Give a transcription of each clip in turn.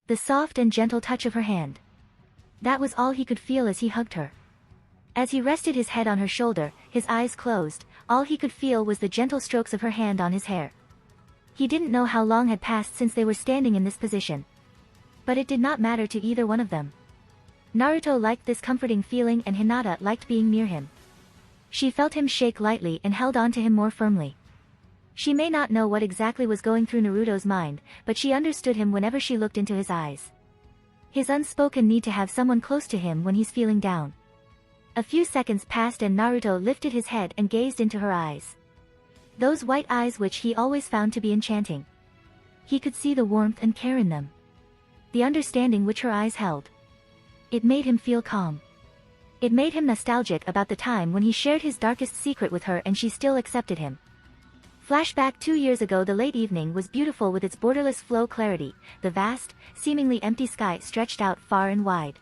The soft and gentle touch of her hand. That was all he could feel as he hugged her. As he rested his head on her shoulder, his eyes closed, all he could feel was the gentle strokes of her hand on his hair. He didn't know how long had passed since they were standing in this position. But it did not matter to either one of them. Naruto liked this comforting feeling and Hinata liked being near him. She felt him shake lightly and held on to him more firmly. She may not know what exactly was going through Naruto's mind, but she understood him whenever she looked into his eyes. His unspoken need to have someone close to him when he's feeling down. A few seconds passed and Naruto lifted his head and gazed into her eyes. Those white eyes which he always found to be enchanting. He could see the warmth and care in them. The understanding which her eyes held. It made him feel calm. It made him nostalgic about the time when he shared his darkest secret with her and she still accepted him. Flashback 2 years ago. The late evening was beautiful with its borderless flow clarity, the vast, seemingly empty sky stretched out far and wide.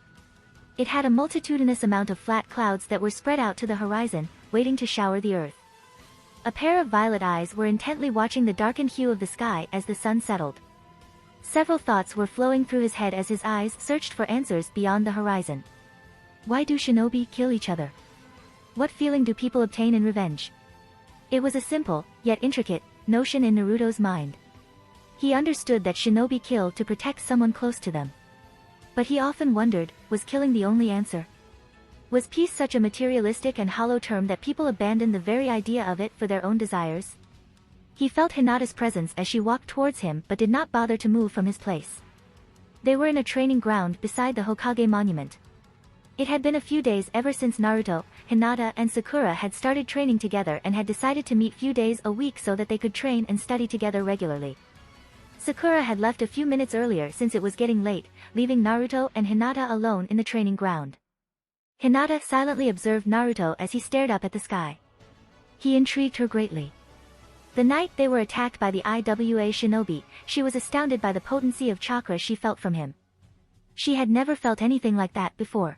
It had a multitudinous amount of flat clouds that were spread out to the horizon, waiting to shower the earth. A pair of violet eyes were intently watching the darkened hue of the sky as the sun settled. Several thoughts were flowing through his head as his eyes searched for answers beyond the horizon. Why do shinobi kill each other? What feeling do people obtain in revenge? It was a simple, yet intricate, notion in Naruto's mind. He understood that shinobi kill to protect someone close to them. But he often wondered, was killing the only answer? Was peace such a materialistic and hollow term that people abandoned the very idea of it for their own desires? He felt Hinata's presence as she walked towards him but did not bother to move from his place. They were in a training ground beside the Hokage monument. It had been a few days ever since Naruto, Hinata and Sakura had started training together and had decided to meet few days a week so that they could train and study together regularly. Sakura had left a few minutes earlier since it was getting late, leaving Naruto and Hinata alone in the training ground. Hinata silently observed Naruto as he stared up at the sky. He intrigued her greatly. The night they were attacked by the IWA shinobi, she was astounded by the potency of chakra she felt from him. She had never felt anything like that before.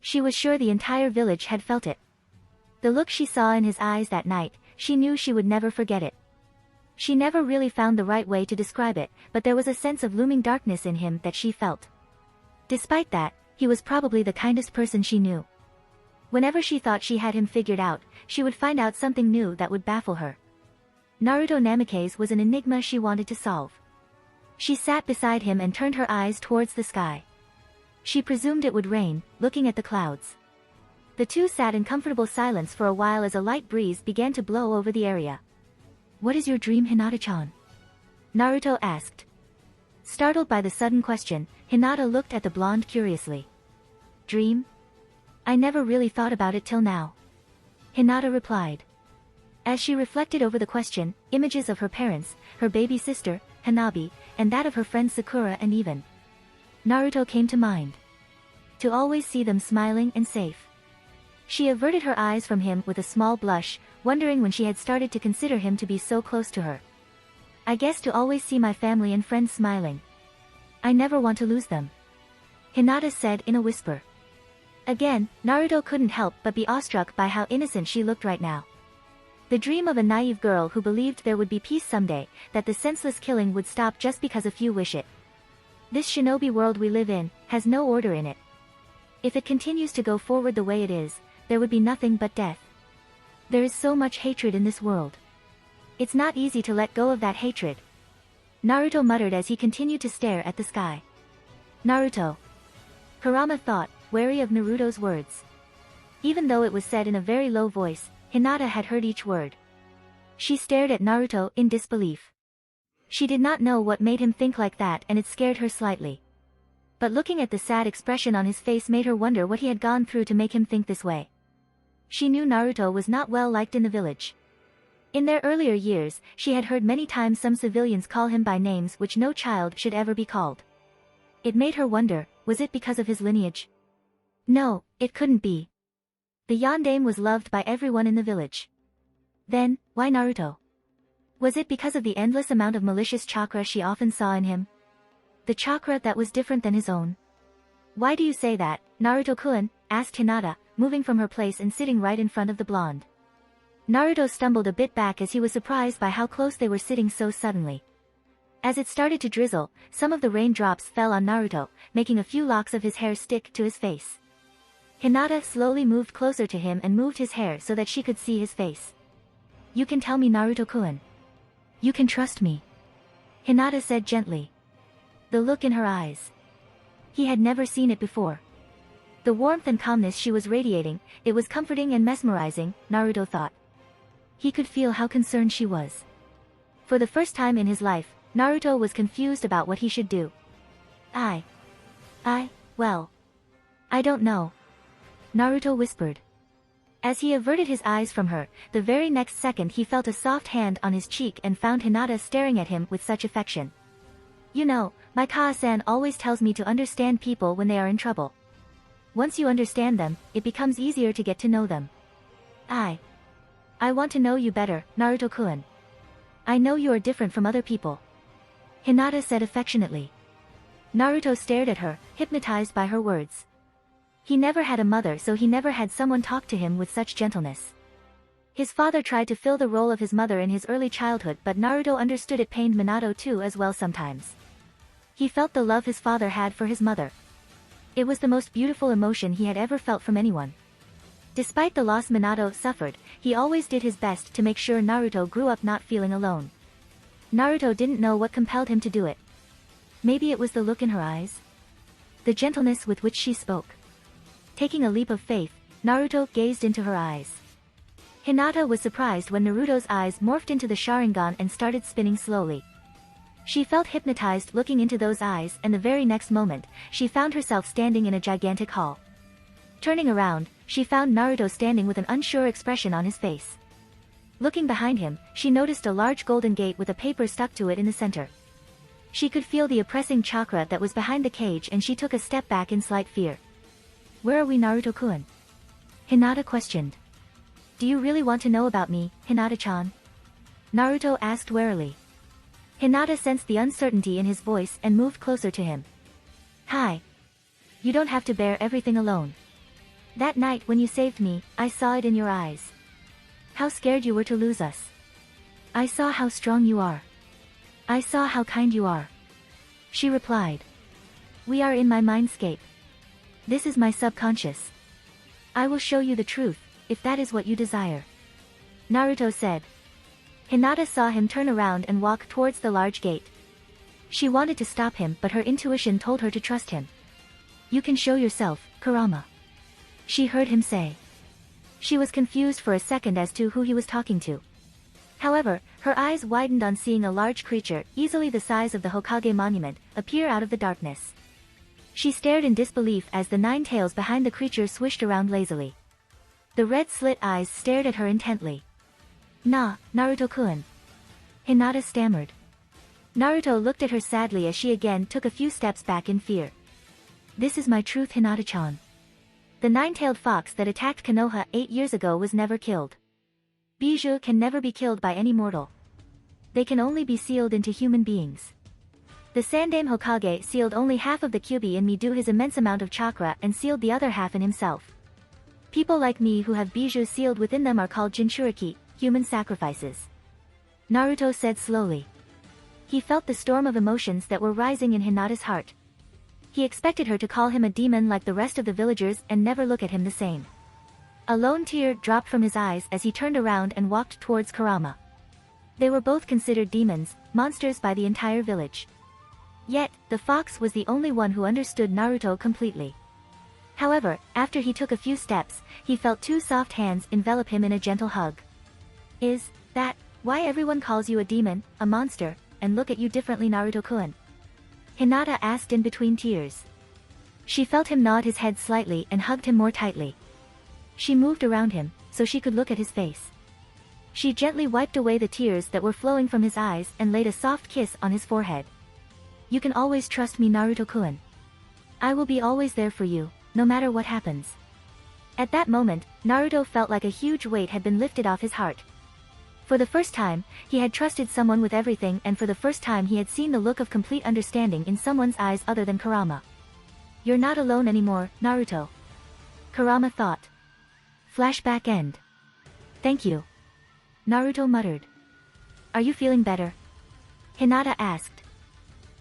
She was sure the entire village had felt it. The look she saw in his eyes that night, she knew she would never forget it. She never really found the right way to describe it, but there was a sense of looming darkness in him that she felt. Despite that, he was probably the kindest person she knew. Whenever she thought she had him figured out, she would find out something new that would baffle her. Naruto Namikaze was an enigma she wanted to solve. She sat beside him and turned her eyes towards the sky. She presumed it would rain, looking at the clouds. The two sat in comfortable silence for a while as a light breeze began to blow over the area. "What is your dream, Hinata-chan?" Naruto asked. Startled by the sudden question, Hinata looked at the blonde curiously. "Dream? I never really thought about it till now." Hinata replied. As she reflected over the question, images of her parents, her baby sister, Hanabi, and that of her friend Sakura and even Naruto came to mind. To always see them smiling and safe. She averted her eyes from him with a small blush, wondering when she had started to consider him to be so close to her. "I guess to always see my family and friends smiling. I never want to lose them," Hinata said in a whisper. Again, Naruto couldn't help but be awestruck by how innocent she looked right now. The dream of a naive girl who believed there would be peace someday, that the senseless killing would stop just because a few wish it. This shinobi world we live in, has no order in it. If it continues to go forward the way it is, there would be nothing but death. There is so much hatred in this world. It's not easy to let go of that hatred. Naruto muttered as he continued to stare at the sky. Naruto. Kurama thought, wary of Naruto's words. Even though it was said in a very low voice, Hinata had heard each word. She stared at Naruto in disbelief. She did not know what made him think like that and it scared her slightly. But looking at the sad expression on his face made her wonder what he had gone through to make him think this way. She knew Naruto was not well liked in the village. In their earlier years, she had heard many times some civilians call him by names which no child should ever be called. It made her wonder, was it because of his lineage? No, it couldn't be. The yondaime was loved by everyone in the village. Then, why Naruto? Was it because of the endless amount of malicious chakra she often saw in him? The chakra that was different than his own? "Why do you say that, Naruto-kun?" asked Hinata, moving from her place and sitting right in front of the blonde. Naruto stumbled a bit back as he was surprised by how close they were sitting so suddenly. As it started to drizzle, some of the raindrops fell on Naruto, making a few locks of his hair stick to his face. Hinata slowly moved closer to him and moved his hair so that she could see his face. "You can tell me, Naruto-kun. You can trust me," Hinata said gently. The look in her eyes. He had never seen it before. The warmth and calmness she was radiating, it was comforting and mesmerizing, Naruto thought. He could feel how concerned she was. For the first time in his life, Naruto was confused about what he should do. Well, I don't know," Naruto whispered. As he averted his eyes from her, the very next second he felt a soft hand on his cheek and found Hinata staring at him with such affection. "You know, my Kaa-san always tells me to understand people when they are in trouble. Once you understand them, it becomes easier to get to know them. I want to know you better, Naruto-kun. I know you are different from other people," Hinata said affectionately. Naruto stared at her, hypnotized by her words. He never had a mother, so he never had someone talk to him with such gentleness. His father tried to fill the role of his mother in his early childhood, but Naruto understood it pained Minato too as well sometimes. He felt the love his father had for his mother. It was the most beautiful emotion he had ever felt from anyone. Despite the loss Minato suffered, he always did his best to make sure Naruto grew up not feeling alone. Naruto didn't know what compelled him to do it. Maybe it was the look in her eyes? The gentleness with which she spoke. Taking a leap of faith, Naruto gazed into her eyes. Hinata was surprised when Naruto's eyes morphed into the Sharingan and started spinning slowly. She felt hypnotized looking into those eyes, and the very next moment, she found herself standing in a gigantic hall. Turning around, she found Naruto standing with an unsure expression on his face. Looking behind him, she noticed a large golden gate with a paper stuck to it in the center. She could feel the oppressing chakra that was behind the cage, and she took a step back in slight fear. "Where are we, Naruto-kun?" Hinata questioned. "Do you really want to know about me, Hinata-chan?" Naruto asked warily. Hinata sensed the uncertainty in his voice and moved closer to him. "Hi. You don't have to bear everything alone. That night when you saved me, I saw it in your eyes. How scared you were to lose us. I saw how strong you are. I saw how kind you are," she replied. "We are in my mindscape. This is my subconscious. I will show you the truth, if that is what you desire," Naruto said. Hinata saw him turn around and walk towards the large gate. She wanted to stop him, but her intuition told her to trust him. "You can show yourself, Kurama," she heard him say. She was confused for a second as to who he was talking to. However, her eyes widened on seeing a large creature, easily the size of the Hokage monument, appear out of the darkness. She stared in disbelief as the 9 tails behind the creature swished around lazily. The red slit eyes stared at her intently. Naruto-kun," Hinata stammered. Naruto looked at her sadly as she again took a few steps back in fear. "This is my truth, Hinata-chan. The 9-tailed fox that attacked Konoha 8 years ago was never killed. Bijou can never be killed by any mortal. They can only be sealed into human beings. The Sandaime Hokage sealed only half of the Kyuubi in me due his immense amount of chakra and sealed the other half in himself. People like me who have Bijou sealed within them are called Jinchuriki, human sacrifices," Naruto said slowly. He felt the storm of emotions that were rising in Hinata's heart. He expected her to call him a demon like the rest of the villagers and never look at him the same. A lone tear dropped from his eyes as he turned around and walked towards Kurama. They were both considered demons, monsters by the entire village. Yet, the fox was the only one who understood Naruto completely. However, after he took a few steps, he felt 2 soft hands envelop him in a gentle hug. "Is that why everyone calls you a demon, a monster, and look at you differently, Naruto-kun?" Hinata asked in between tears. She felt him nod his head slightly and hugged him more tightly. She moved around him, so she could look at his face. She gently wiped away the tears that were flowing from his eyes and laid a soft kiss on his forehead. "You can always trust me, Naruto-kun. I will be always there for you, no matter what happens." At that moment, Naruto felt like a huge weight had been lifted off his heart. For the first time, he had trusted someone with everything, and for the first time he had seen the look of complete understanding in someone's eyes other than Kurama. "You're not alone anymore, Naruto," Kurama thought. Flashback end. "Thank you," Naruto muttered. "Are you feeling better?" Hinata asked.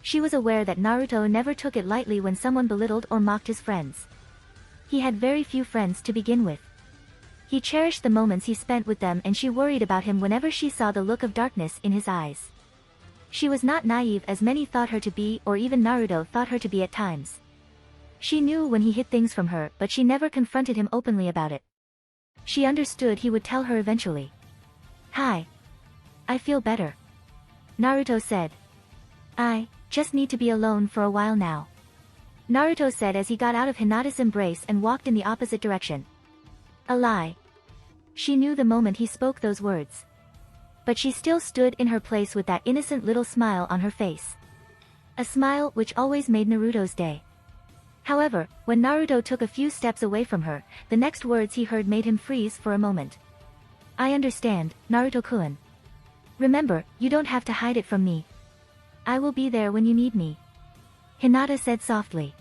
She was aware that Naruto never took it lightly when someone belittled or mocked his friends. He had very few friends to begin with. He cherished the moments he spent with them, and she worried about him whenever she saw the look of darkness in his eyes. She was not naive as many thought her to be, or even Naruto thought her to be at times. She knew when he hid things from her, but she never confronted him openly about it. She understood he would tell her eventually. "Hi. I feel better," Naruto said. "I just need to be alone for a while now," Naruto said as he got out of Hinata's embrace and walked in the opposite direction. A lie. She knew the moment he spoke those words. But she still stood in her place with that innocent little smile on her face. A smile which always made Naruto's day. However, when Naruto took a few steps away from her, the next words he heard made him freeze for a moment. "I understand, Naruto-kun. Remember, you don't have to hide it from me. I will be there when you need me," Hinata said softly.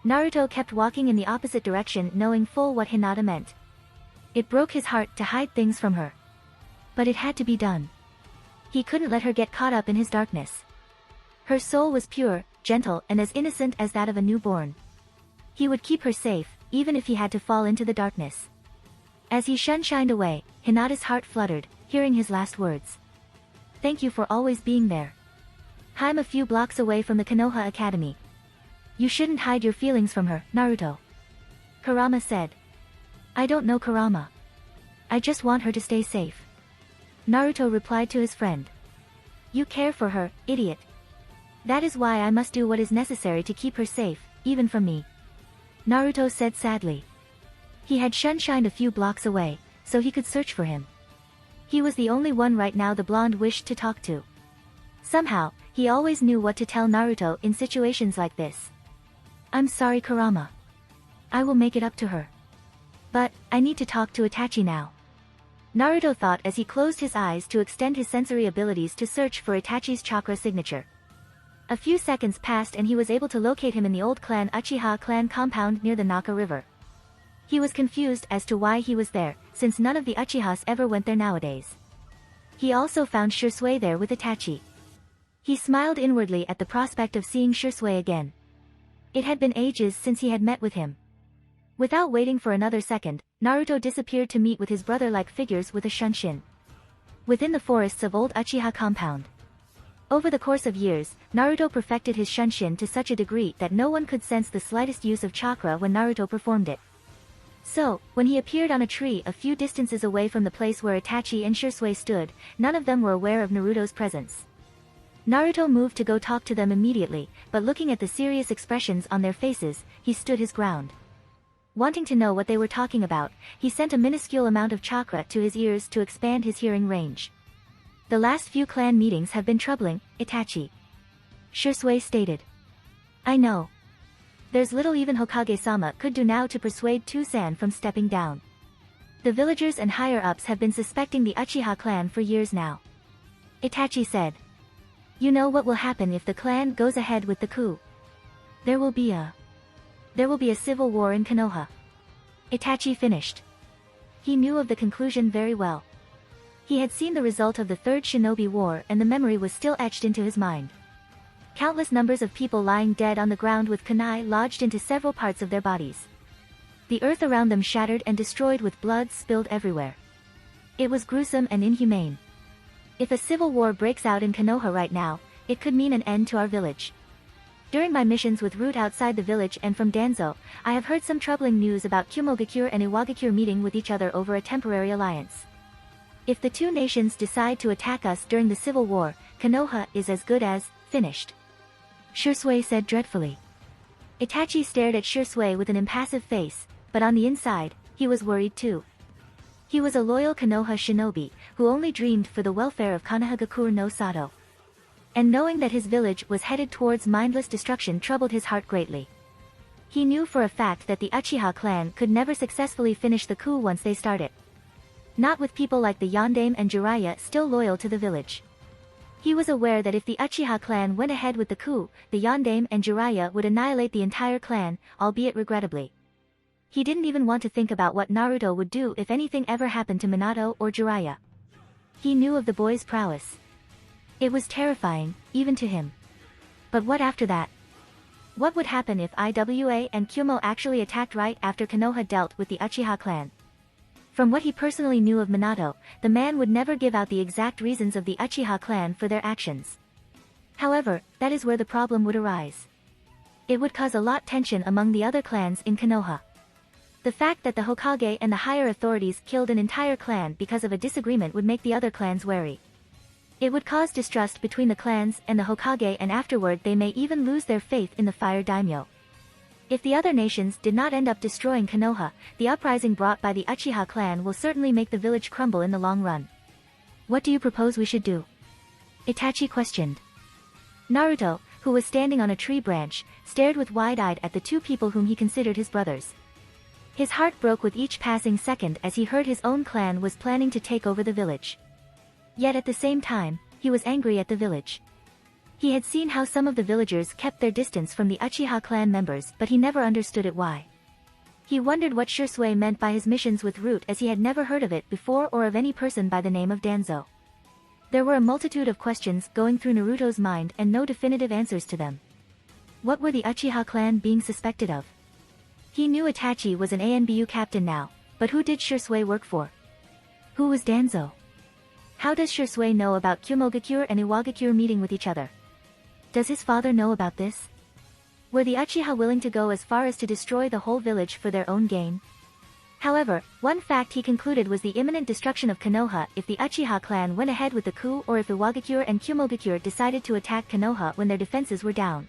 Naruto kept walking in the opposite direction, knowing full what Hinata meant. It broke his heart to hide things from her. But it had to be done. He couldn't let her get caught up in his darkness. Her soul was pure, gentle, and as innocent as that of a newborn. He would keep her safe, even if he had to fall into the darkness. As he shined away, Hinata's heart fluttered, hearing his last words. "Thank you for always being there. I'm a few blocks away from the Konoha Academy. You shouldn't hide your feelings from her, Naruto," Kurama said. "I don't know Kurama. I just want her to stay safe," Naruto replied to his friend. "You care for her, idiot. That is why I must do what is necessary to keep her safe, even from me," Naruto said sadly. He had shined a few blocks away, so he could search for him. He was the only one right now the blonde wished to talk to. Somehow, he always knew what to tell Naruto in situations like this. "I'm sorry, Kurama. I will make it up to her. But, I need to talk to Itachi now," Naruto thought as he closed his eyes to extend his sensory abilities to search for Itachi's chakra signature. A few seconds passed and he was able to locate him in the old clan Uchiha clan compound near the Naka River. He was confused as to why he was there, since none of the Uchihas ever went there nowadays. He also found Shisui there with Itachi. He smiled inwardly at the prospect of seeing Shisui again. It had been ages since he had met with him. Without waiting for another second, Naruto disappeared to meet with his brother-like figures with a shunshin. Within the forests of old Uchiha compound. Over the course of years, Naruto perfected his shunshin to such a degree that no one could sense the slightest use of chakra when Naruto performed it. So, when he appeared on a tree a few distances away from the place where Itachi and Shisui stood, none of them were aware of Naruto's presence. Naruto moved to go talk to them immediately, but looking at the serious expressions on their faces, he stood his ground. Wanting to know what they were talking about, he sent a minuscule amount of chakra to his ears to expand his hearing range. "The last few clan meetings have been troubling, Itachi," Shisui stated. "I know. There's little even Hokage-sama could do now to persuade Tusan from stepping down. The villagers and higher-ups have been suspecting the Uchiha clan for years now," Itachi said. "You know what will happen if the clan goes ahead with the coup. There will be a civil war in Konoha," Itachi finished. He knew of the conclusion very well. He had seen the result of the Third Shinobi War and the memory was still etched into his mind. Countless numbers of people lying dead on the ground with kunai lodged into several parts of their bodies. The earth around them shattered and destroyed with blood spilled everywhere. It was gruesome and inhumane. If a civil war breaks out in Konoha right now, it could mean an end to our village. During my missions with Root outside the village and from Danzo, I have heard some troubling news about Kumogakure and Iwagakure meeting with each other over a temporary alliance. If the two nations decide to attack us during the civil war, Konoha is as good as finished," Shisui said dreadfully. Itachi stared at Shisui with an impassive face, but on the inside, he was worried too. He was a loyal Konoha shinobi, who only dreamed for the welfare of Konohagakure no Sato. And knowing that his village was headed towards mindless destruction troubled his heart greatly. He knew for a fact that the Uchiha clan could never successfully finish the coup once they started. Not with people like the Yondaime and Jiraiya still loyal to the village. He was aware that if the Uchiha clan went ahead with the coup, the Yondaime and Jiraiya would annihilate the entire clan, albeit regrettably. He didn't even want to think about what Naruto would do if anything ever happened to Minato or Jiraiya. He knew of the boy's prowess. It was terrifying, even to him. But what after that? What would happen if Iwa and Kyumo actually attacked right after Konoha dealt with the Uchiha clan? From what he personally knew of Minato, the man would never give out the exact reasons of the Uchiha clan for their actions. However, that is where the problem would arise. It would cause a lot tension among the other clans in Konoha. The fact that the Hokage and the higher authorities killed an entire clan because of a disagreement would make the other clans wary. It would cause distrust between the clans and the Hokage, and afterward they may even lose their faith in the Fire Daimyo. If the other nations did not end up destroying Konoha, the uprising brought by the Uchiha clan will certainly make the village crumble in the long run. What do you propose we should do? Itachi questioned. Naruto, who was standing on a tree branch, stared with wide-eyed at the two people whom he considered his brothers. His heart broke with each passing second as he heard his own clan was planning to take over the village. Yet at the same time, he was angry at the village. He had seen how some of the villagers kept their distance from the Uchiha clan members, but he never understood it why. He wondered what Shisui meant by his missions with Root, as he had never heard of it before or of any person by the name of Danzo. There were a multitude of questions going through Naruto's mind and no definitive answers to them. What were the Uchiha clan being suspected of? He knew Itachi was an ANBU captain now, but who did Shisui work for? Who was Danzo? How does Shisui know about Kyumogakure and Iwagakure meeting with each other? Does his father know about this? Were the Uchiha willing to go as far as to destroy the whole village for their own gain? However, one fact he concluded was the imminent destruction of Konoha if the Uchiha clan went ahead with the coup, or if Iwagakure and Kyumogakure decided to attack Konoha when their defenses were down.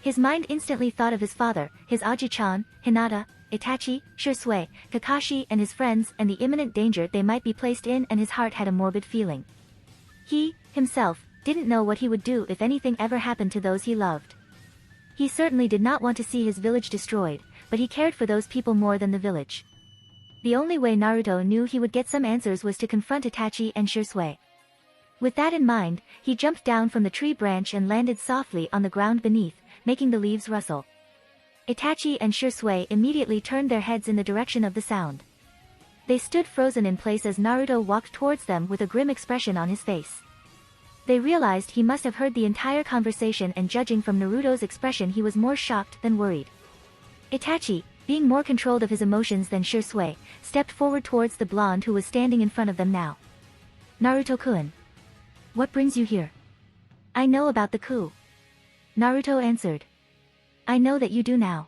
His mind instantly thought of his father, his Aji-chan, Hinata, Itachi, Shisui, Kakashi and his friends, and the imminent danger they might be placed in, and his heart had a morbid feeling. He, himself, didn't know what he would do if anything ever happened to those he loved. He certainly did not want to see his village destroyed, but he cared for those people more than the village. The only way Naruto knew he would get some answers was to confront Itachi and Shisui. With that in mind, he jumped down from the tree branch and landed softly on the ground beneath, making the leaves rustle. Itachi and Shisui immediately turned their heads in the direction of the sound. They stood frozen in place as Naruto walked towards them with a grim expression on his face. They realized he must have heard the entire conversation, and judging from Naruto's expression he was more shocked than worried. Itachi, being more controlled of his emotions than Shisui, stepped forward towards the blonde who was standing in front of them now. Naruto-kun. What brings you here? I know about the coup. Naruto answered. I know that you do now.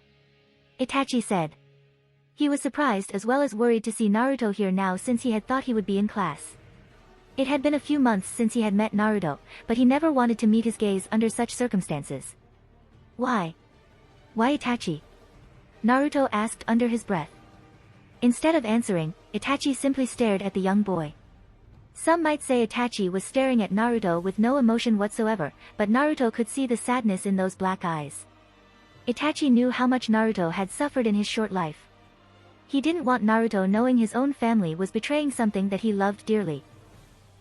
Itachi said. He was surprised as well as worried to see Naruto here now, since he had thought he would be in class. It had been a few months since he had met Naruto, but he never wanted to meet his gaze under such circumstances. Why? Why Itachi? Naruto asked under his breath. Instead of answering, Itachi simply stared at the young boy. Some might say Itachi was staring at Naruto with no emotion whatsoever, but Naruto could see the sadness in those black eyes. Itachi knew how much Naruto had suffered in his short life. He didn't want Naruto knowing his own family was betraying something that he loved dearly.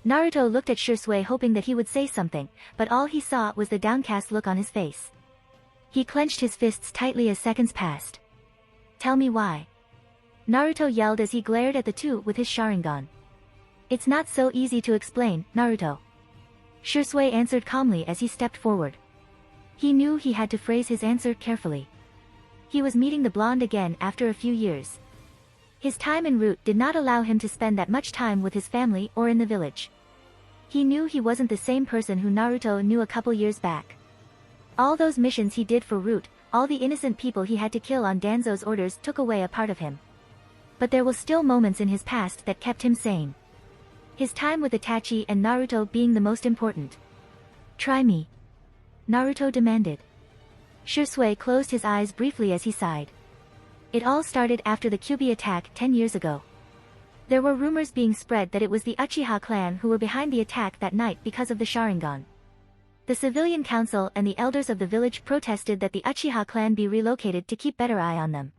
Naruto looked at Shisui hoping that he would say something, but all he saw was the downcast look on his face. He clenched his fists tightly as seconds passed. Tell me why. Naruto yelled as he glared at the two with his Sharingan. It's not so easy to explain, Naruto. Shisui answered calmly as he stepped forward. He knew he had to phrase his answer carefully. He was meeting the blonde again after a few years. His time en route did not allow him to spend that much time with his family or in the village. He knew he wasn't the same person who Naruto knew a couple years back. All those missions he did for Root, all the innocent people he had to kill on Danzo's orders took away a part of him. But there were still moments in his past that kept him sane. His time with Itachi and Naruto being the most important. Try me. Naruto demanded. Shisui closed his eyes briefly as he sighed. It all started after the Kyuubi attack 10 years ago. There were rumors being spread that it was the Uchiha clan who were behind the attack that night because of the Sharingan. The civilian council and the elders of the village protested that the Uchiha clan be relocated to keep better eye on them.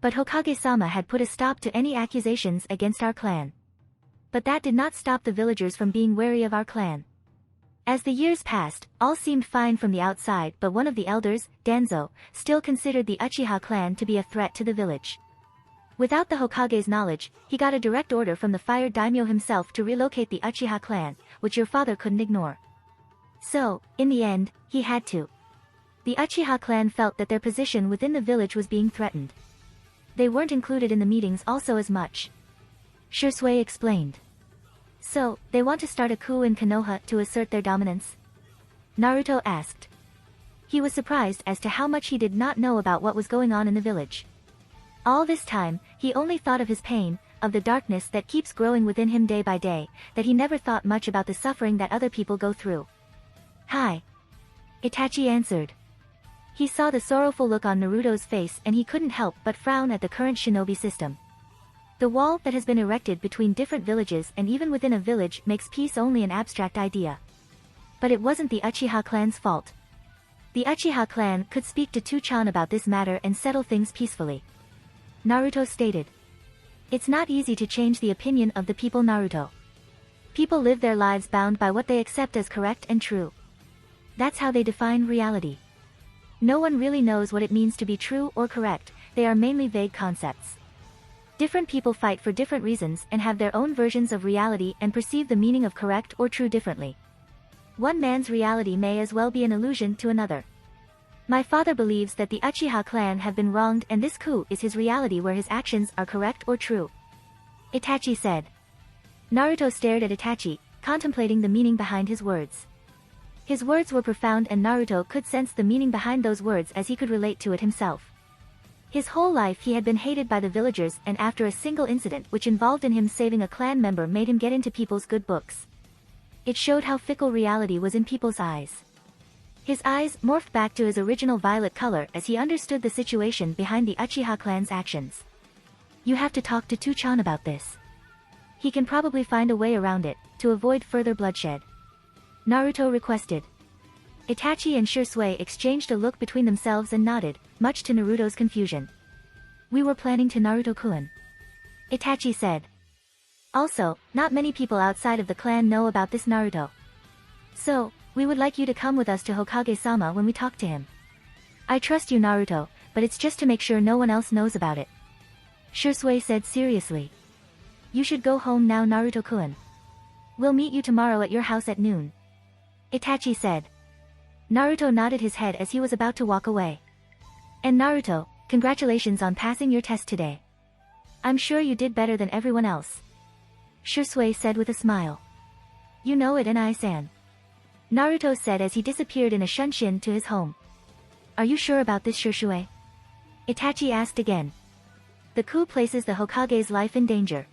But Hokage-sama had put a stop to any accusations against our clan. But that did not stop the villagers from being wary of our clan. As the years passed, all seemed fine from the outside, but one of the elders, Danzo, still considered the Uchiha clan to be a threat to the village. Without the Hokage's knowledge, he got a direct order from the Fire Daimyo himself to relocate the Uchiha clan, which your father couldn't ignore. So, in the end, he had to. The Uchiha clan felt that their position within the village was being threatened. They weren't included in the meetings also as much. Shisui explained. So, they want to start a coup in Konoha to assert their dominance? Naruto asked. He was surprised as to how much he did not know about what was going on in the village. All this time, he only thought of his pain, of the darkness that keeps growing within him day by day, that he never thought much about the suffering that other people go through. Hi. Itachi answered. He saw the sorrowful look on Naruto's face and he couldn't help but frown at the current shinobi system. The wall that has been erected between different villages and even within a village makes peace only an abstract idea. But it wasn't the Uchiha clan's fault. The Uchiha clan could speak to Tuchan about this matter and settle things peacefully. Naruto stated. It's not easy to change the opinion of the people, Naruto. People live their lives bound by what they accept as correct and true. That's how they define reality. No one really knows what it means to be true or correct, they are mainly vague concepts. Different people fight for different reasons and have their own versions of reality and perceive the meaning of correct or true differently. One man's reality may as well be an illusion to another. My father believes that the Uchiha clan have been wronged and this coup is his reality where his actions are correct or true. Itachi said. Naruto stared at Itachi, contemplating the meaning behind his words. His words were profound and Naruto could sense the meaning behind those words as he could relate to it himself. His whole life he had been hated by the villagers and after a single incident which involved in him saving a clan member made him get into people's good books. It showed how fickle reality was in people's eyes. His eyes morphed back to his original violet color as he understood the situation behind the Uchiha clan's actions. You have to talk to Tuchan about this. He can probably find a way around it, to avoid further bloodshed. Naruto requested. Itachi and Shisui exchanged a look between themselves and nodded, much to Naruto's confusion. We were planning to Naruto-kun. Itachi said. Also, not many people outside of the clan know about this Naruto. So, we would like you to come with us to Hokage-sama when we talk to him. I trust you Naruto, but it's just to make sure no one else knows about it. Shisui said seriously. You should go home now Naruto-kun. We'll meet you tomorrow at your house at noon. Itachi said. Naruto nodded his head as he was about to walk away. And Naruto, congratulations on passing your test today. I'm sure you did better than everyone else. Shisui said with a smile. You know it and I-san. Naruto said as he disappeared in a shunshin to his home. Are you sure about this Shisui? Itachi asked again. The coup places the Hokage's life in danger.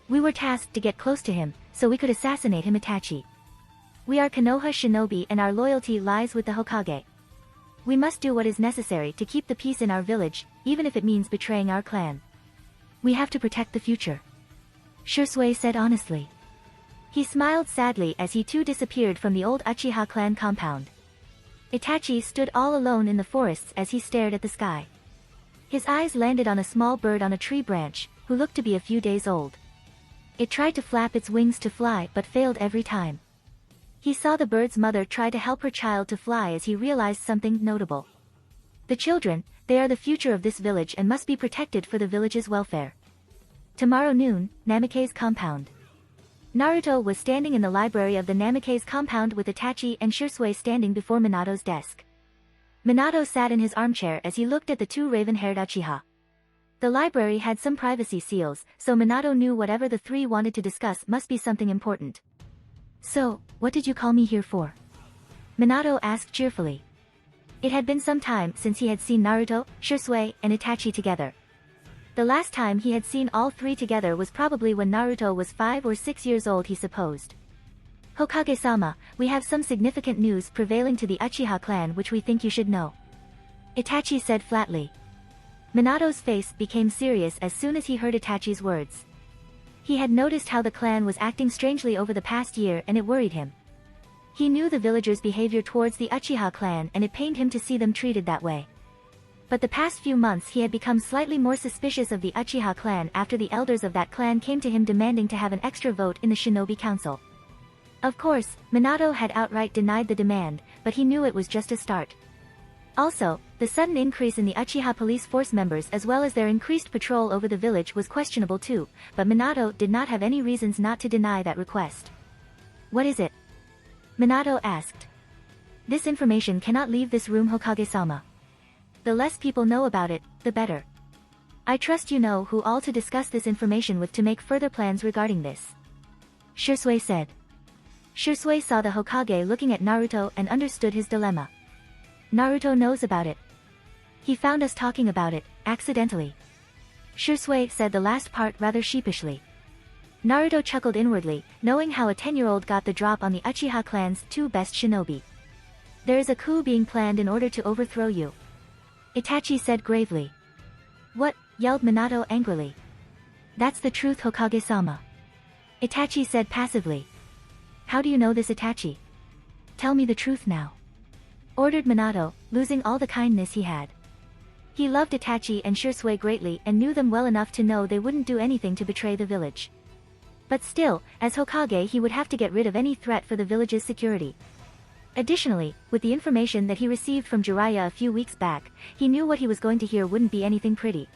We were tasked to get close to him, so we could assassinate him Itachi. We are Konoha shinobi and our loyalty lies with the Hokage. We must do what is necessary to keep the peace in our village, even if it means betraying our clan. We have to protect the future. Shisui said honestly. He smiled sadly as he too disappeared from the old Uchiha clan compound. Itachi stood all alone in the forests as he stared at the sky. His eyes landed on a small bird on a tree branch, who looked to be a few days old. It tried to flap its wings to fly but failed every time. He saw the bird's mother try to help her child to fly as he realized something notable. The children, they are the future of this village and must be protected for the village's welfare. Tomorrow noon, Namikaze's compound. Naruto was standing in the library of the Namikaze compound with Itachi and Shisui standing before Minato's desk. Minato sat in his armchair as he looked at the two raven-haired Uchiha. The library had some privacy seals, so Minato knew whatever the three wanted to discuss must be something important. So, what did you call me here for? Minato asked cheerfully. It had been some time since he had seen Naruto, Shisui, and Itachi together. The last time he had seen all three together was probably when Naruto was 5 or 6 years old he supposed. Hokage-sama, we have some significant news prevailing to the Uchiha clan which we think you should know. Itachi said flatly. Minato's face became serious as soon as he heard Itachi's words. He had noticed how the clan was acting strangely over the past year and it worried him. He knew the villagers' behavior towards the Uchiha clan and it pained him to see them treated that way. But the past few months he had become slightly more suspicious of the Uchiha clan after the elders of that clan came to him demanding to have an extra vote in the Shinobi Council. Of course, Minato had outright denied the demand, but he knew it was just a start. Also, the sudden increase in the Uchiha police force members as well as their increased patrol over the village was questionable too, but Minato did not have any reasons not to deny that request. What is it? Minato asked. This information cannot leave this room, Hokage-sama. The less people know about it, the better. I trust you know who all to discuss this information with to make further plans regarding this. Shisui said. Shisui saw the Hokage looking at Naruto and understood his dilemma. Naruto knows about it. He found us talking about it, accidentally. Shisui said the last part rather sheepishly. Naruto chuckled inwardly, knowing how a 10-year-old got the drop on the Uchiha clan's 2 best shinobi. There is a coup being planned in order to overthrow you. Itachi said gravely. What? Yelled Minato angrily. That's the truth, Hokage-sama. Itachi said passively. How do you know this, Itachi? Tell me the truth now. Ordered Minato, losing all the kindness he had. He loved Itachi and Shisui greatly and knew them well enough to know they wouldn't do anything to betray the village. But still, as Hokage he would have to get rid of any threat for the village's security. Additionally, with the information that he received from Jiraiya a few weeks back, he knew what he was going to hear wouldn't be anything pretty.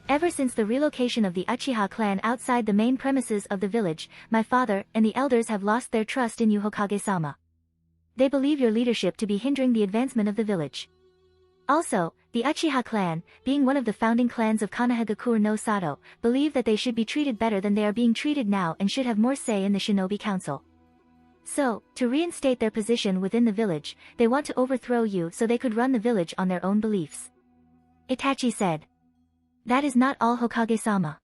Ever since the relocation of the Uchiha clan outside the main premises of the village, my father and the elders have lost their trust in you, Hokage-sama. They believe your leadership to be hindering the advancement of the village. Also, the Uchiha clan, being one of the founding clans of Konohagakure no Sato, believe that they should be treated better than they are being treated now and should have more say in the shinobi council. So, to reinstate their position within the village, they want to overthrow you so they could run the village on their own beliefs. Itachi said. That is not all, Hokage-sama.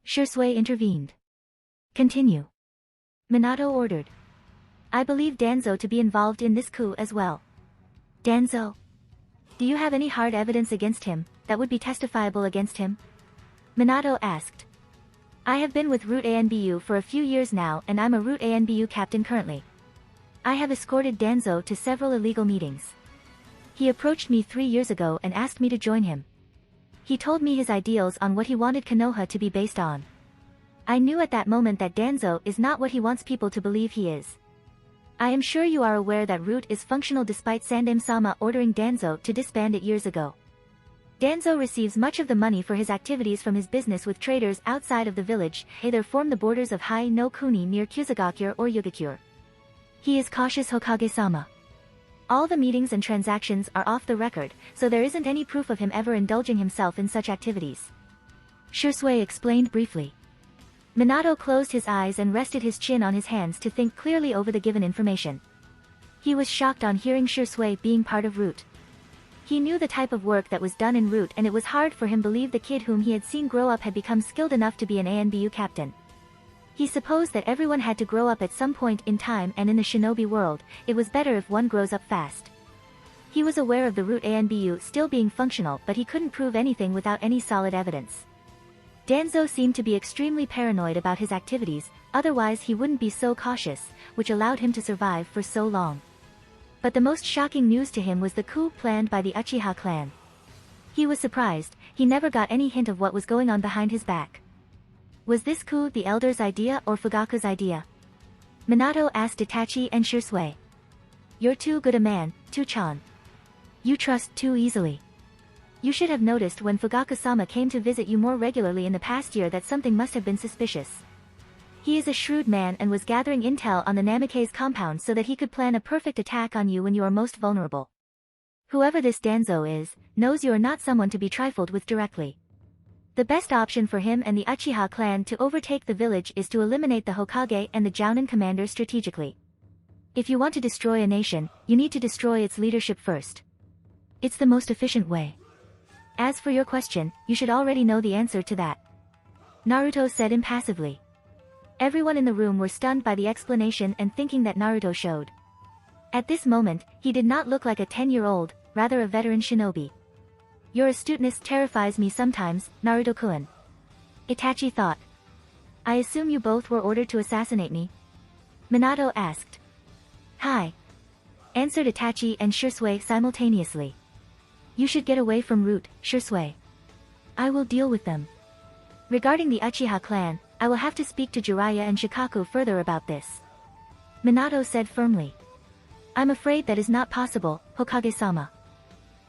Shisui intervened. Continue. Minato ordered. I believe Danzo to be involved in this coup as well. Danzo? Do you have any hard evidence against him, that would be testifiable against him? Minato asked. I have been with Root ANBU for a few years now and I'm a Root ANBU captain currently. I have escorted Danzo to several illegal meetings. He approached me 3 years ago and asked me to join him. He told me his ideals on what he wanted Konoha to be based on. I knew at that moment that Danzo is not what he wants people to believe he is. I am sure you are aware that Root is functional despite Sandame-sama ordering Danzo to disband it years ago. Danzo receives much of the money for his activities from his business with traders outside of the village, either form the borders of Hai no Kuni near Kusagakure or Yugakure. He is cautious, Hokage-sama. All the meetings and transactions are off the record, so there isn't any proof of him ever indulging himself in such activities. Shisui explained briefly. Minato closed his eyes and rested his chin on his hands to think clearly over the given information. He was shocked on hearing Shisui being part of Root. He knew the type of work that was done in Root and it was hard for him to believe the kid whom he had seen grow up had become skilled enough to be an ANBU captain. He supposed that everyone had to grow up at some point in time and in the shinobi world, it was better if one grows up fast. He was aware of the Root ANBU still being functional but he couldn't prove anything without any solid evidence. Danzo seemed to be extremely paranoid about his activities, otherwise he wouldn't be so cautious, which allowed him to survive for so long. But the most shocking news to him was the coup planned by the Uchiha clan. He was surprised, he never got any hint of what was going on behind his back. Was this coup the elders' idea or Fugaku's idea? Minato asked Itachi and Shisui. You're too good a man, Tuchan. You trust too easily. You should have noticed when Fugaku-sama came to visit you more regularly in the past year that something must have been suspicious. He is a shrewd man and was gathering intel on the Namikaze compound so that he could plan a perfect attack on you when you are most vulnerable. Whoever this Danzo is, knows you are not someone to be trifled with directly. The best option for him and the Uchiha clan to overtake the village is to eliminate the Hokage and the Jounin commander strategically. If you want to destroy a nation, you need to destroy its leadership first. It's the most efficient way. As for your question, you should already know the answer to that. Naruto said impassively. Everyone in the room were stunned by the explanation and thinking that Naruto showed. At this moment, he did not look like a 10-year-old, rather a veteran shinobi. Your astuteness terrifies me sometimes, Naruto-kun. Itachi thought. I assume you both were ordered to assassinate me? Minato asked. Hi. Answered Itachi and Shisui simultaneously. You should get away from Root, Shisui. I will deal with them. Regarding the Uchiha clan, I will have to speak to Jiraiya and Shikaku further about this. Minato said firmly. I'm afraid that is not possible, Hokage-sama.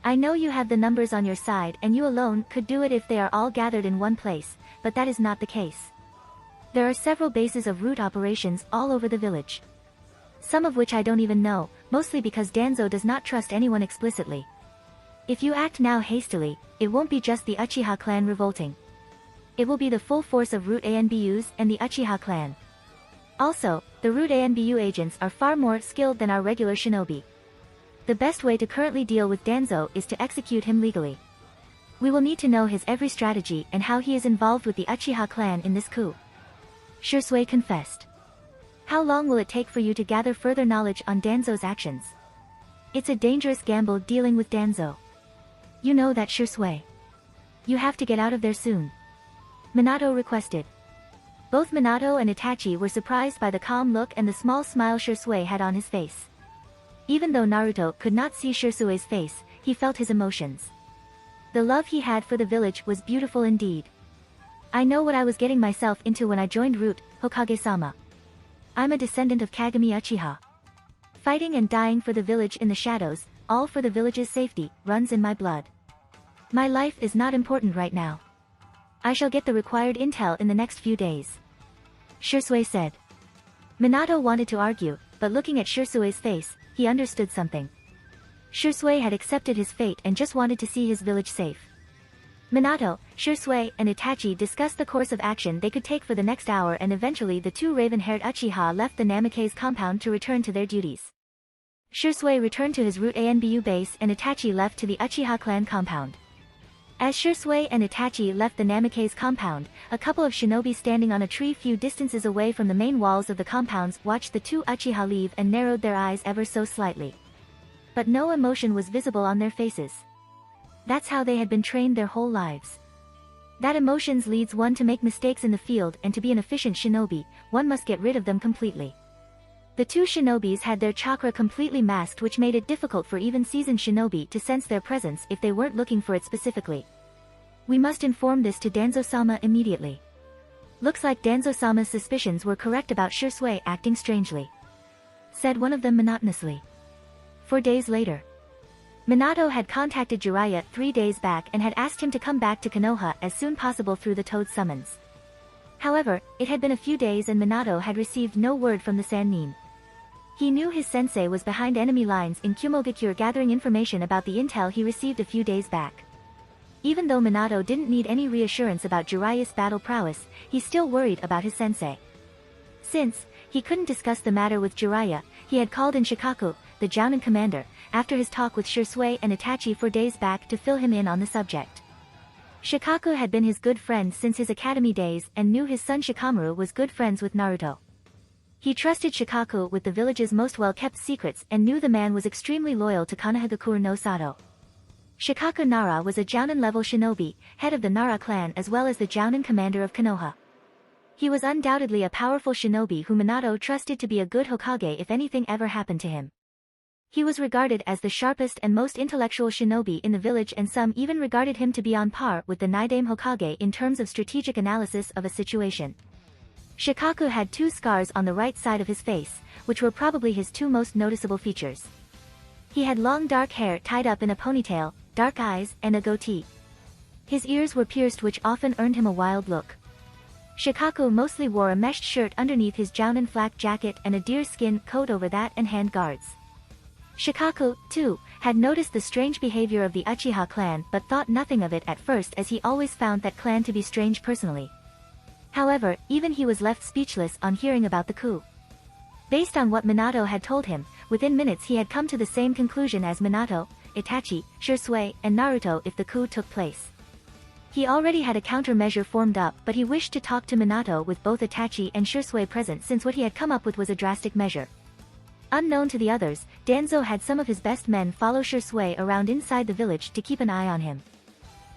I know you have the numbers on your side and you alone could do it if they are all gathered in one place, but that is not the case. There are several bases of Root operations all over the village. Some of which I don't even know, mostly because Danzo does not trust anyone explicitly. If you act now hastily, it won't be just the Uchiha clan revolting. It will be the full force of Root ANBUs and the Uchiha clan. Also, the Root ANBU agents are far more skilled than our regular shinobi. The best way to currently deal with Danzo is to execute him legally. We will need to know his every strategy and how he is involved with the Uchiha clan in this coup. Shisui confessed. How long will it take for you to gather further knowledge on Danzo's actions? It's a dangerous gamble dealing with Danzo. You know that, Shisui. You have to get out of there soon. Minato requested. Both Minato and Itachi were surprised by the calm look and the small smile Shisui had on his face. Even though Naruto could not see Shisui's face, he felt his emotions. The love he had for the village was beautiful indeed. I know what I was getting myself into when I joined Root, Hokage-sama. I'm a descendant of Kagami Uchiha. Fighting and dying for the village in the shadows, all for the village's safety, runs in my blood. My life is not important right now. I shall get the required intel in the next few days. Shisui said. Minato wanted to argue, but looking at Shisui's face, he understood something. Shisui had accepted his fate and just wanted to see his village safe. Minato, Shisui, and Itachi discussed the course of action they could take for the next hour, and eventually the two raven-haired Uchiha left the Namikaze compound to return to their duties. Shisui returned to his Root ANBU base and Itachi left to the Uchiha clan compound. As Shisui and Itachi left the Namikaze compound, a couple of shinobi standing on a tree few distances away from the main walls of the compounds watched the two Uchiha leave and narrowed their eyes ever so slightly. But no emotion was visible on their faces. That's how they had been trained their whole lives. That emotions leads one to make mistakes in the field, and to be an efficient shinobi, one must get rid of them completely. The two shinobis had their chakra completely masked, which made it difficult for even seasoned shinobi to sense their presence if they weren't looking for it specifically. We must inform this to Danzo-sama immediately. Looks like Danzo-sama's suspicions were correct about Shisui acting strangely, said one of them monotonously. 4 days later. Minato had contacted Jiraiya 3 days back and had asked him to come back to Konoha as soon possible through the Toad summons. However, it had been a few days and Minato had received no word from the Sannin. He knew his sensei was behind enemy lines in Kumogakure gathering information about the intel he received a few days back. Even though Minato didn't need any reassurance about Jiraiya's battle prowess, he still worried about his sensei. Since he couldn't discuss the matter with Jiraiya, he had called in Shikaku, the Jounin commander, after his talk with Shisui and Itachi 4 days back to fill him in on the subject. Shikaku had been his good friend since his academy days and knew his son Shikamaru was good friends with Naruto. He trusted Shikaku with the village's most well-kept secrets and knew the man was extremely loyal to Konohagakure no Sato. Shikaku Nara was a Jounin-level shinobi, head of the Nara clan as well as the Jounin commander of Konoha. He was undoubtedly a powerful shinobi who Minato trusted to be a good Hokage if anything ever happened to him. He was regarded as the sharpest and most intellectual shinobi in the village, and some even regarded him to be on par with the Nidaime Hokage in terms of strategic analysis of a situation. Shikaku had 2 scars on the right side of his face, which were probably his 2 most noticeable features. He had long dark hair tied up in a ponytail, dark eyes, and a goatee. His ears were pierced, which often earned him a wild look. Shikaku mostly wore a meshed shirt underneath his Jounin flak jacket and a deerskin coat over that and hand guards. Shikaku, too, had noticed the strange behavior of the Uchiha clan but thought nothing of it at first, as he always found that clan to be strange personally. However, even he was left speechless on hearing about the coup. Based on what Minato had told him, within minutes he had come to the same conclusion as Minato, Itachi, Shisui, and Naruto if the coup took place. He already had a countermeasure formed up, but he wished to talk to Minato with both Itachi and Shisui present, since what he had come up with was a drastic measure. Unknown to the others, Danzo had some of his best men follow Shisui around inside the village to keep an eye on him.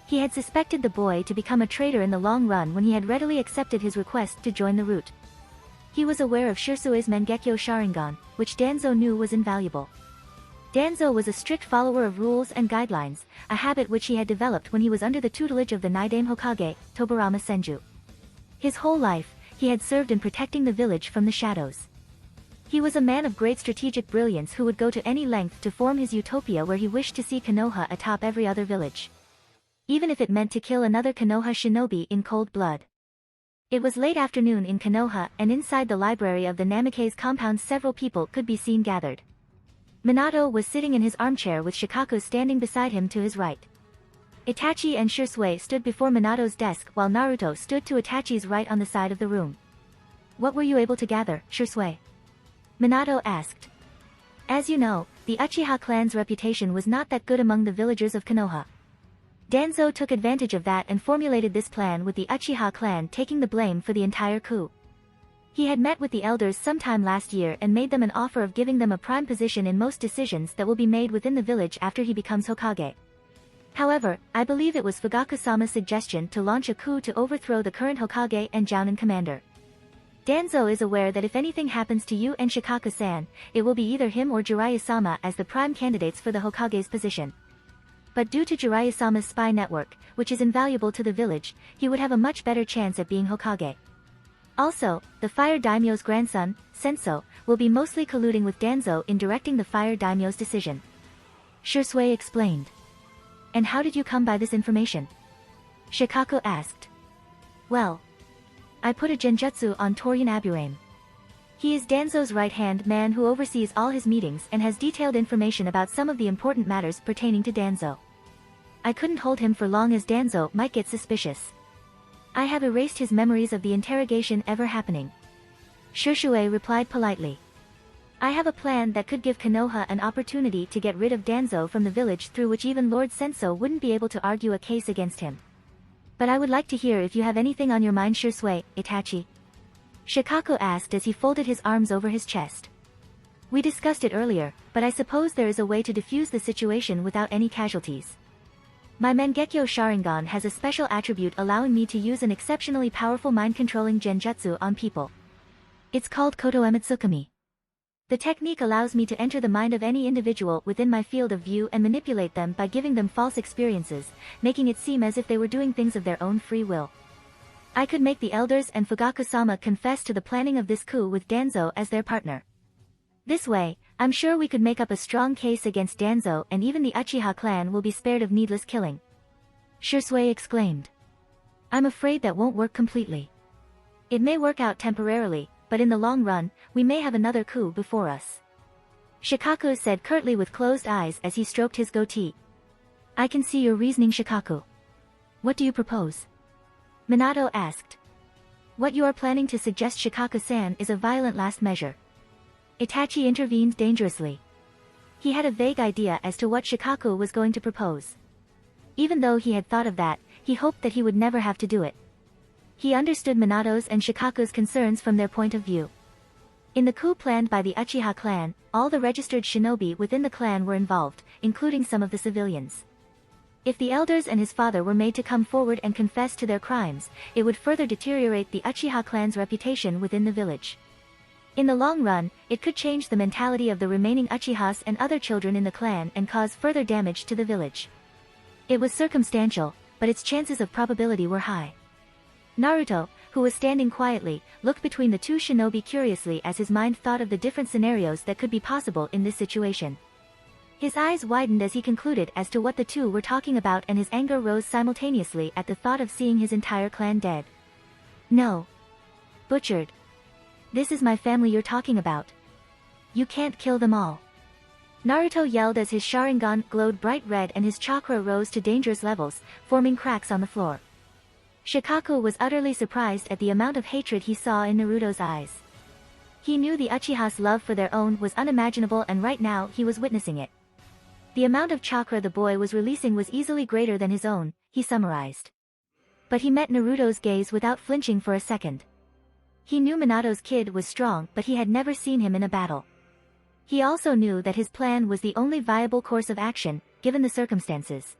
He had suspected the boy to become a traitor in the long run when he had readily accepted his request to join the Root. He was aware of Shisui's Mangekyo Sharingan, which Danzo knew was invaluable. Danzo was a strict follower of rules and guidelines, a habit which he had developed when he was under the tutelage of the Nidaime Hokage, Tobarama Senju. His whole life, he had served in protecting the village from the shadows. He was a man of great strategic brilliance who would go to any length to form his utopia where he wished to see Konoha atop every other village. Even if it meant to kill another Konoha shinobi in cold blood. It was late afternoon in Konoha, and inside the library of the Namikaze compound several people could be seen gathered. Minato was sitting in his armchair with Shikaku standing beside him to his right. Itachi and Shisui stood before Minato's desk while Naruto stood to Itachi's right on the side of the room. "What were you able to gather, Shisui?" Minato asked. "As you know, the Uchiha clan's reputation was not that good among the villagers of Konoha. Danzo took advantage of that and formulated this plan with the Uchiha clan taking the blame for the entire coup. He had met with the elders sometime last year and made them an offer of giving them a prime position in most decisions that will be made within the village after he becomes Hokage. However, I believe it was Fugaku-sama's suggestion to launch a coup to overthrow the current Hokage and Jounin commander. Danzo is aware that if anything happens to you and Shikaku-san, it will be either him or Jiraiya-sama as the prime candidates for the Hokage's position. But due to Jiraiya-sama's spy network, which is invaluable to the village, he would have a much better chance at being Hokage. Also, the Fire Daimyo's grandson, Senso, will be mostly colluding with Danzo in directing the Fire Daimyo's decision." Shisui explained. "And how did you come by this information?" Shikaku asked. "Well, I put a genjutsu on Torian Aburame. He is Danzo's right-hand man who oversees all his meetings and has detailed information about some of the important matters pertaining to Danzo. I couldn't hold him for long as Danzo might get suspicious. I have erased his memories of the interrogation ever happening." Shisui replied politely. "I have a plan that could give Konoha an opportunity to get rid of Danzo from the village through which even Lord Senso wouldn't be able to argue a case against him. But I would like to hear if you have anything on your mind, Shisui, Itachi." Shikaku asked as he folded his arms over his chest. "We discussed it earlier, but I suppose there is a way to defuse the situation without any casualties. My Mangekyo Sharingan has a special attribute allowing me to use an exceptionally powerful mind-controlling genjutsu on people. It's called Koto Emetsukami. The technique allows me to enter the mind of any individual within my field of view and manipulate them by giving them false experiences, making it seem as if they were doing things of their own free will. I could make the elders and Fugaku-sama confess to the planning of this coup with Danzo as their partner. This way, I'm sure we could make up a strong case against Danzo and even the Uchiha clan will be spared of needless killing." Shisui exclaimed. "I'm afraid that won't work completely. It may work out temporarily, but in the long run, we may have another coup before us." Shikaku said curtly with closed eyes as he stroked his goatee. "I can see your reasoning, Shikaku. What do you propose?" Minato asked. "What you are planning to suggest, Shikaku-san, is a violent last measure." Itachi intervened dangerously. He had a vague idea as to what Shikaku was going to propose. Even though he had thought of that, he hoped that he would never have to do it. He understood Minato's and Shikaku's concerns from their point of view. In the coup planned by the Uchiha clan, all the registered shinobi within the clan were involved, including some of the civilians. If the elders and his father were made to come forward and confess to their crimes, it would further deteriorate the Uchiha clan's reputation within the village. In the long run, it could change the mentality of the remaining Uchihas and other children in the clan and cause further damage to the village. It was circumstantial, but its chances of probability were high. Naruto, who was standing quietly, looked between the two shinobi curiously as his mind thought of the different scenarios that could be possible in this situation. His eyes widened as he concluded as to what the two were talking about and his anger rose simultaneously at the thought of seeing his entire clan dead. "No. Butchered. This is my family you're talking about. You can't kill them all." Naruto yelled as his Sharingan glowed bright red and his chakra rose to dangerous levels, forming cracks on the floor. Shikaku was utterly surprised at the amount of hatred he saw in Naruto's eyes. He knew the Uchiha's love for their own was unimaginable and right now he was witnessing it. The amount of chakra the boy was releasing was easily greater than his own, he summarized. But he met Naruto's gaze without flinching for a second. He knew Minato's kid was strong but he had never seen him in a battle. He also knew that his plan was the only viable course of action, given the circumstances.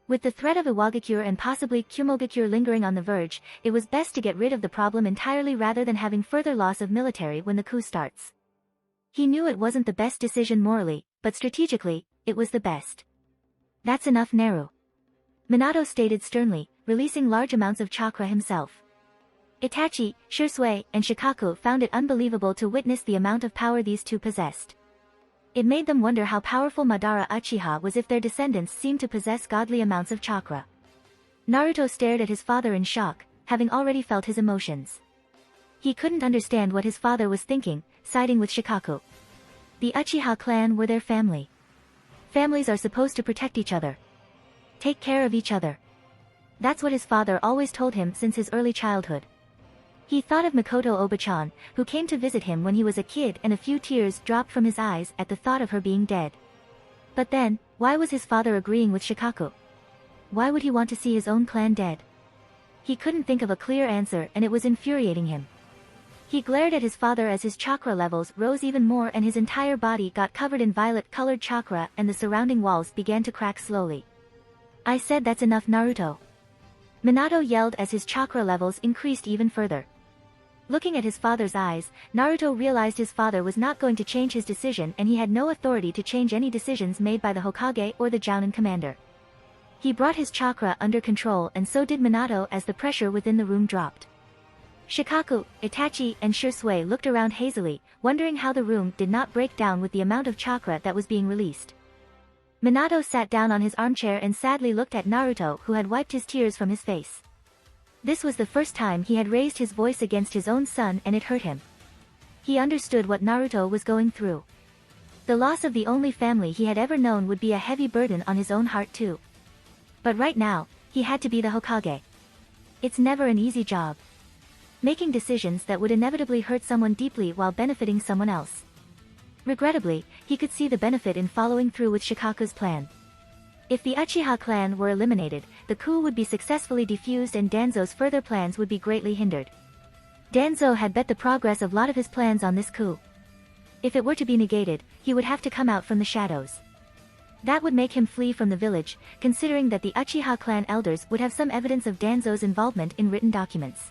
With the threat of Iwagakure and possibly Kumogakure lingering on the verge, it was best to get rid of the problem entirely rather than having further loss of military when the coup starts. He knew it wasn't the best decision morally, but strategically, it was the best. "That's enough, Naru," Minato stated sternly, releasing large amounts of chakra himself. Itachi, Shisui, and Shikaku found it unbelievable to witness the amount of power these two possessed. It made them wonder how powerful Madara Uchiha was if their descendants seemed to possess godly amounts of chakra. Naruto stared at his father in shock, having already felt his emotions. He couldn't understand what his father was thinking, siding with Shikaku. The Uchiha clan were their family. Families are supposed to protect each other. Take care of each other. That's what his father always told him since his early childhood. He thought of Mikoto Obachan, who came to visit him when he was a kid, and a few tears dropped from his eyes at the thought of her being dead. But then, why was his father agreeing with Shikaku? Why would he want to see his own clan dead? He couldn't think of a clear answer, and it was infuriating him. He glared at his father as his chakra levels rose even more and his entire body got covered in violet-colored chakra and the surrounding walls began to crack slowly. I said that's enough, Naruto. Minato yelled as his chakra levels increased even further. Looking at his father's eyes, Naruto realized his father was not going to change his decision and he had no authority to change any decisions made by the Hokage or the Jounin commander. He brought his chakra under control and so did Minato as the pressure within the room dropped. Shikaku, Itachi and Shisui looked around hazily, wondering how the room did not break down with the amount of chakra that was being released. Minato sat down on his armchair and sadly looked at Naruto, who had wiped his tears from his face. This was the first time he had raised his voice against his own son and it hurt him. He understood what Naruto was going through. The loss of the only family he had ever known would be a heavy burden on his own heart too. But right now, he had to be the Hokage. It's never an easy job. Making decisions that would inevitably hurt someone deeply while benefiting someone else. Regrettably, he could see the benefit in following through with Shikaku's plan. If the Uchiha clan were eliminated, the coup would be successfully defused and Danzo's further plans would be greatly hindered. Danzo had bet the progress of a lot of his plans on this coup. If it were to be negated, he would have to come out from the shadows. That would make him flee from the village, considering that the Uchiha clan elders would have some evidence of Danzo's involvement in written documents.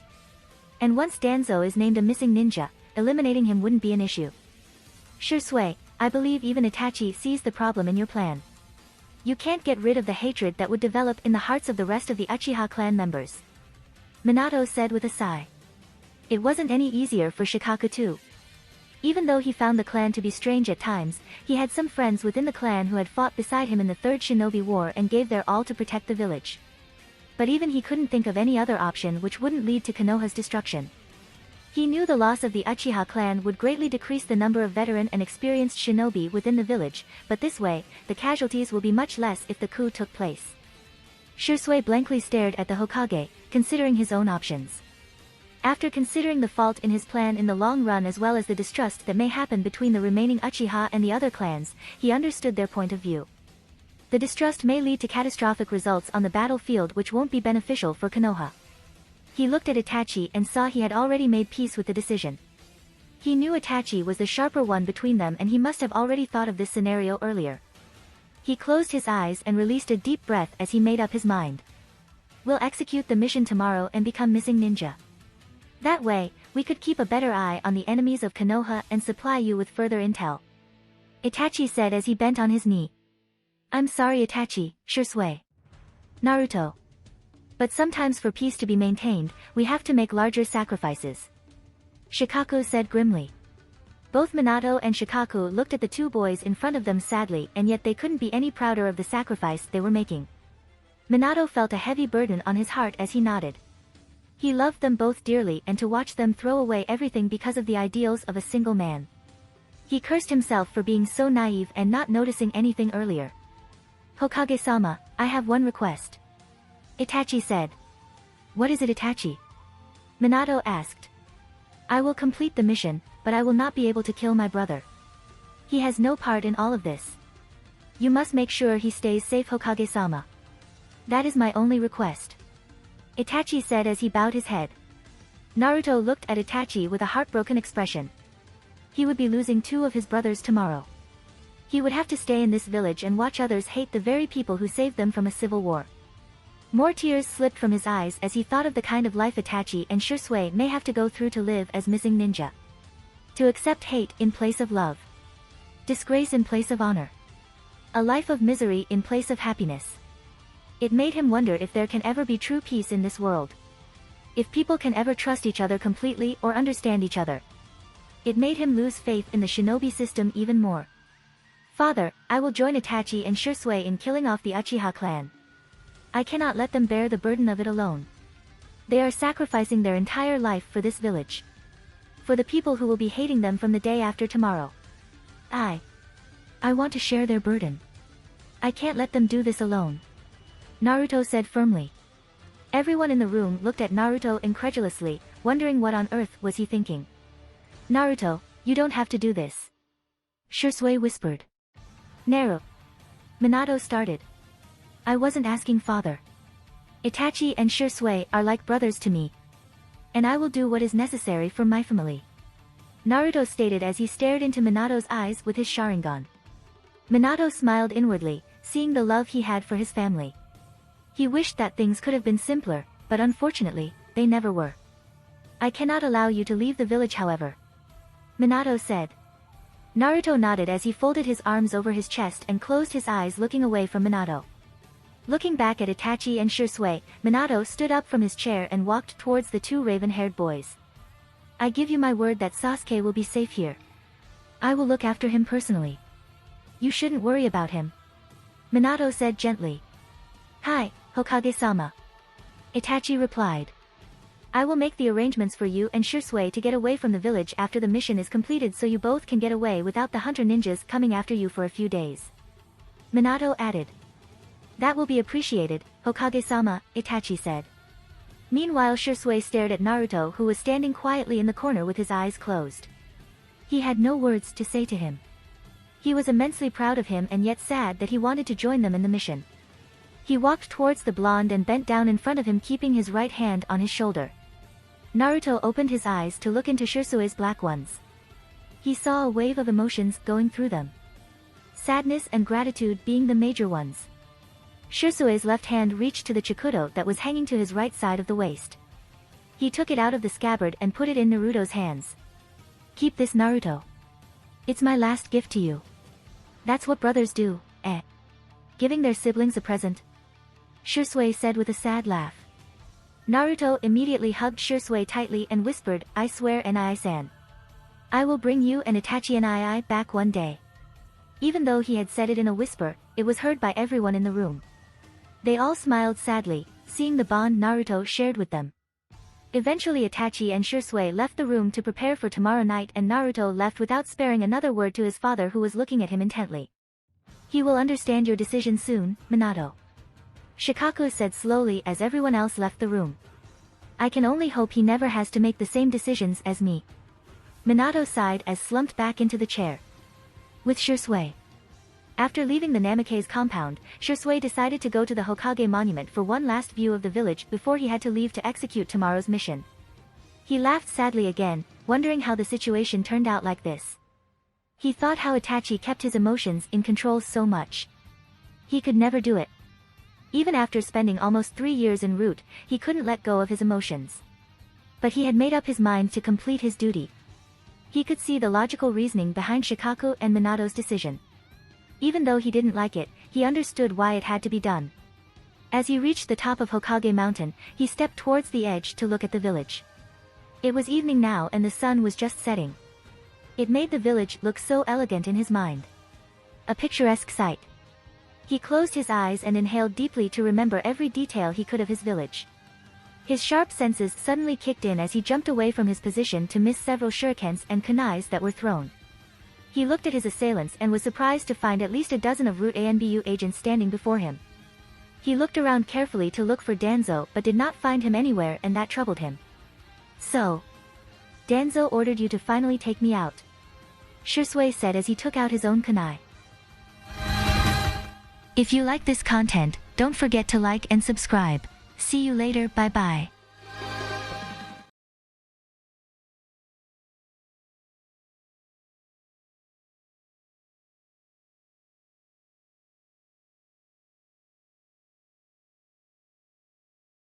And once Danzo is named a missing ninja, eliminating him wouldn't be an issue. Shisui, I believe even Itachi sees the problem in your plan. You can't get rid of the hatred that would develop in the hearts of the rest of the Uchiha clan members. Minato said with a sigh. It wasn't any easier for Shikaku too. Even though he found the clan to be strange at times, he had some friends within the clan who had fought beside him in the Third Shinobi War and gave their all to protect the village. But even he couldn't think of any other option which wouldn't lead to Konoha's destruction. He knew the loss of the Uchiha clan would greatly decrease the number of veteran and experienced shinobi within the village, but this way, the casualties will be much less if the coup took place. Shisui blankly stared at the Hokage, considering his own options. After considering the fault in his plan in the long run as well as the distrust that may happen between the remaining Uchiha and the other clans, he understood their point of view. The distrust may lead to catastrophic results on the battlefield which won't be beneficial for Konoha. He looked at Itachi and saw he had already made peace with the decision. He knew Itachi was the sharper one between them and he must have already thought of this scenario earlier. He closed his eyes and released a deep breath as he made up his mind. We'll execute the mission tomorrow and become missing ninja. That way, we could keep a better eye on the enemies of Konoha and supply you with further intel. Itachi said as he bent on his knee. I'm sorry Itachi, Shisui. Naruto. But sometimes for peace to be maintained, we have to make larger sacrifices. Shikaku said grimly. Both Minato and Shikaku looked at the two boys in front of them sadly and yet they couldn't be any prouder of the sacrifice they were making. Minato felt a heavy burden on his heart as he nodded. He loved them both dearly and to watch them throw away everything because of the ideals of a single man. He cursed himself for being so naive and not noticing anything earlier. Hokage-sama, I have one request. Itachi said. What is it Itachi? Minato asked. I will complete the mission, but I will not be able to kill my brother. He has no part in all of this. You must make sure he stays safe Hokage-sama. That is my only request. Itachi said as he bowed his head. Naruto looked at Itachi with a heartbroken expression. He would be losing two of his brothers tomorrow. He would have to stay in this village and watch others hate the very people who saved them from a civil war. More tears slipped from his eyes as he thought of the kind of life Itachi and Shisui may have to go through to live as missing ninja. To accept hate in place of love. Disgrace in place of honor. A life of misery in place of happiness. It made him wonder if there can ever be true peace in this world. If people can ever trust each other completely or understand each other. It made him lose faith in the shinobi system even more. Father, I will join Itachi and Shisui in killing off the Uchiha clan. I cannot let them bear the burden of it alone. They are sacrificing their entire life for this village. For the people who will be hating them from the day after tomorrow. I want to share their burden. I can't let them do this alone. Naruto said firmly. Everyone in the room looked at Naruto incredulously, wondering what on earth was he thinking. Naruto, you don't have to do this. Shisui whispered. Minato started. I wasn't asking father. Itachi and Shisui are like brothers to me. And I will do what is necessary for my family. Naruto stated as he stared into Minato's eyes with his Sharingan. Minato smiled inwardly, seeing the love he had for his family. He wished that things could have been simpler, but unfortunately, they never were. I cannot allow you to leave the village however. Minato said. Naruto nodded as he folded his arms over his chest and closed his eyes looking away from Minato. Looking back at Itachi and Shisui, Minato stood up from his chair and walked towards the two raven-haired boys. I give you my word that Sasuke will be safe here. I will look after him personally. You shouldn't worry about him. Minato said gently. Hi, Hokage-sama. Itachi replied. I will make the arrangements for you and Shisui to get away from the village after the mission is completed so you both can get away without the hunter ninjas coming after you for a few days. Minato added. That will be appreciated, Hokage-sama, Itachi said. Meanwhile Shisui stared at Naruto who was standing quietly in the corner with his eyes closed. He had no words to say to him. He was immensely proud of him and yet sad that he wanted to join them in the mission. He walked towards the blonde and bent down in front of him keeping his right hand on his shoulder. Naruto opened his eyes to look into Shisui's black ones. He saw a wave of emotions going through them. Sadness and gratitude being the major ones. Shisui's left hand reached to the chikudo that was hanging to his right side of the waist. He took it out of the scabbard and put it in Naruto's hands. Keep this, Naruto. It's my last gift to you. That's what brothers do, eh? Giving their siblings a present. Shisui said with a sad laugh. Naruto immediately hugged Shisui tightly and whispered, I swear Nai-san. I will bring you and Itachi and Nai back one day. Even though he had said it in a whisper, it was heard by everyone in the room. They all smiled sadly, seeing the bond Naruto shared with them. Eventually Itachi and Shisui left the room to prepare for tomorrow night and Naruto left without sparing another word to his father who was looking at him intently. He will understand your decision soon, Minato. Shikaku said slowly as everyone else left the room. I can only hope he never has to make the same decisions as me. Minato sighed as slumped back into the chair. With Shisui. After leaving the Namikaze compound, Shisui decided to go to the Hokage monument for one last view of the village before he had to leave to execute tomorrow's mission. He laughed sadly again, wondering how the situation turned out like this. He thought how Itachi kept his emotions in control so much. He could never do it. Even after spending almost 3 years en route, he couldn't let go of his emotions. But he had made up his mind to complete his duty. He could see the logical reasoning behind Shikaku and Minato's decision. Even though he didn't like it, he understood why it had to be done. As he reached the top of Hokage Mountain, he stepped towards the edge to look at the village. It was evening now and the sun was just setting. It made the village look so elegant in his mind. A picturesque sight. He closed his eyes and inhaled deeply to remember every detail he could of his village. His sharp senses suddenly kicked in as he jumped away from his position to miss several shurikens and kunais that were thrown. He looked at his assailants and was surprised to find at least a dozen of Root Anbu agents standing before him. He looked around carefully to look for Danzo but did not find him anywhere and that troubled him. So, Danzo ordered you to finally take me out. Shisui said as he took out his own kunai. If you like this content, don't forget to like and subscribe. See you later, bye bye.